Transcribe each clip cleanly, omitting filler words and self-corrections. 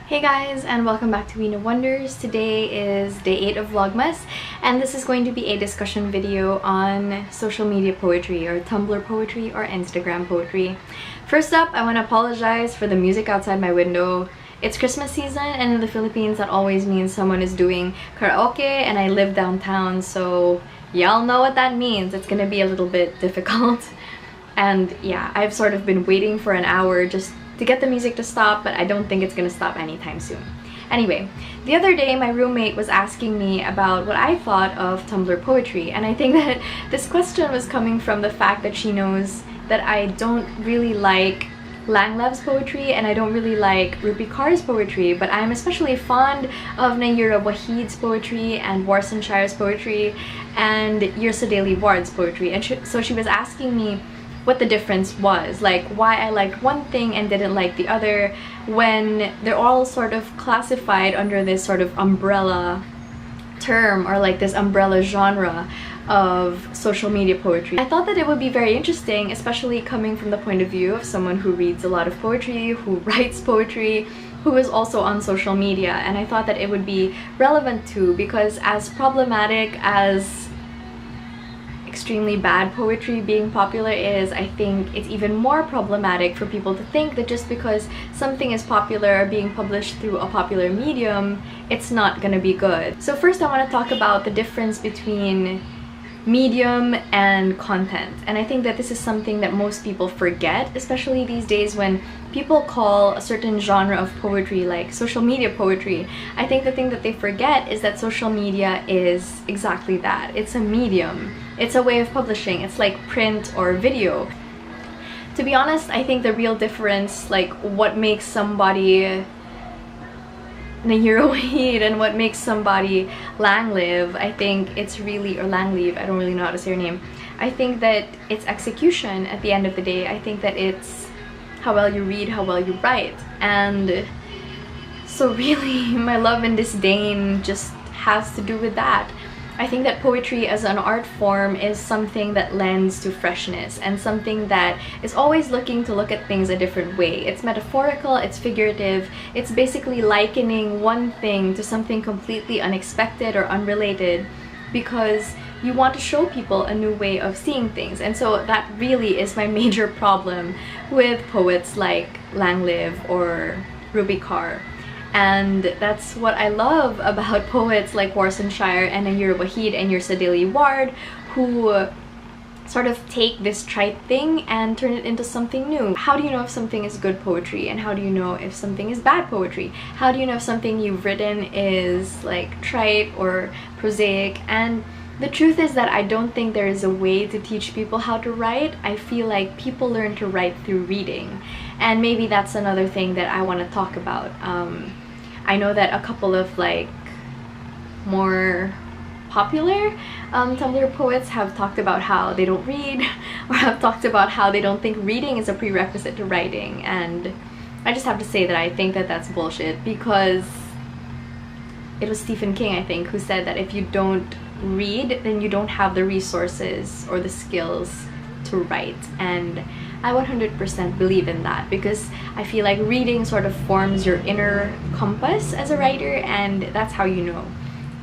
Hey guys, and welcome back to Weena Wonders. Today is day 8 of Vlogmas, and this is going to be a discussion video on social media poetry, or Tumblr poetry, or Instagram poetry. First up, I want to apologize for the music outside my window. It's Christmas season, and in the Philippines that always means someone is doing karaoke, and I live downtown, so y'all know what that means. It's gonna be a little bit difficult. And yeah, I've sort of been waiting for an hour just to get the music to stop, but I don't think it's gonna stop anytime soon. Anyway, the other day my roommate was asking me about what I thought of Tumblr poetry, and I think that this question was coming from the fact that she knows that I don't really like Langlev's poetry and I don't really like Rupi Kaur's poetry, but I'm especially fond of Nayyirah Waheed's poetry and Warsan Shire's poetry and Yirsa Daily Ward's poetry. And so she was asking me what the difference was, like why I liked one thing and didn't like the other, when they're all sort of classified under this sort of umbrella term, or like this umbrella genre of social media poetry. I thought that it would be very interesting, especially coming from the point of view of someone who reads a lot of poetry, who writes poetry, who is also on social media, and I thought that it would be relevant too, because as problematic as extremely bad poetry being popular is, I think it's even more problematic for people to think that just because something is popular or being published through a popular medium, it's not gonna be good. So first I want to talk about the difference between medium and content, and I think that this is something that most people forget, especially these days when people call a certain genre of poetry like social media poetry. I think the thing that they forget is that social media is exactly that. It's a medium. It's a way of publishing. It's like print or video. To be honest, I think the real difference, like what makes somebody Nayyirah Waheed and what makes somebody Langlev, I think it's really, or Langlev, I don't really know how to say her name. I think that it's execution at the end of the day. I think that it's how well you read, how well you write. And so really, my love and disdain just has to do with that. I think that poetry as an art form is something that lends to freshness and something that is always looking to look at things a different way. It's metaphorical, it's figurative, it's basically likening one thing to something completely unexpected or unrelated because you want to show people a new way of seeing things. And so that really is my major problem with poets like Langlev or Rupi Kaur. And that's what I love about poets like Warsan Shire and Nayyirah Waheed and Yirsa Daily Ward, who sort of take this trite thing and turn it into something new. How do you know if something is good poetry, and how do you know if something is bad poetry? How do you know if something you've written is like trite or prosaic? And the truth is that I don't think there is a way to teach people how to write. I feel like people learn to write through reading, and maybe that's another thing that I want to talk about. I know that a couple of like more popular Tumblr poets have talked about how they don't read, or have talked about how they don't think reading is a prerequisite to writing, and I just have to say that I think that that's bullshit, because it was Stephen King, I think, who said that if you don't read, then you don't have the resources or the skills to write. And I 100% believe in that, because I feel like reading sort of forms your inner compass as a writer, and that's how you know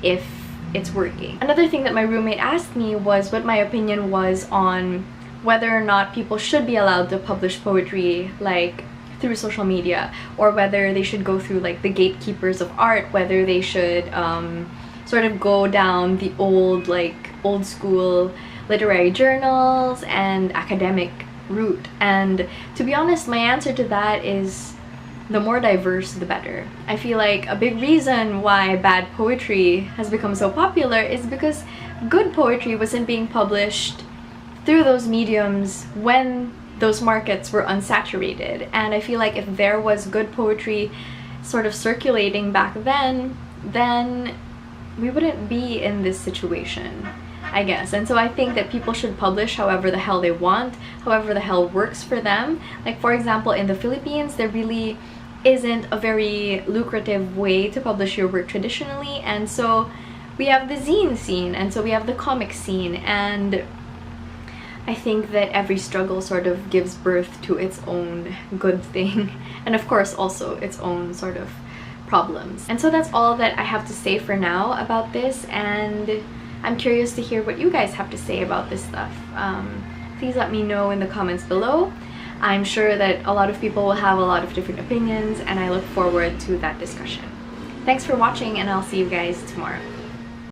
if it's working. Another thing that my roommate asked me was what my opinion was on whether or not people should be allowed to publish poetry like through social media, or whether they should go through like the gatekeepers of art, whether they should sort of go down the old school literary journals and academic route. And to be honest, my answer to that is the more diverse the better. I feel like a big reason why bad poetry has become so popular is because good poetry wasn't being published through those mediums when those markets were unsaturated. And I feel like if there was good poetry sort of circulating back then we wouldn't be in this situation, I guess. And so I think that people should publish however the hell they want, however the hell works for them. Like, for example, in the Philippines, there really isn't a very lucrative way to publish your work traditionally, and so we have the zine scene, and so we have the comic scene, and I think that every struggle sort of gives birth to its own good thing, and of course also its own sort of problems. And so that's all that I have to say for now about this, and I'm curious to hear what you guys have to say about this stuff. Please let me know in the comments below. I'm sure that a lot of people will have a lot of different opinions, and I look forward to that discussion. Thanks for watching, and I'll see you guys tomorrow.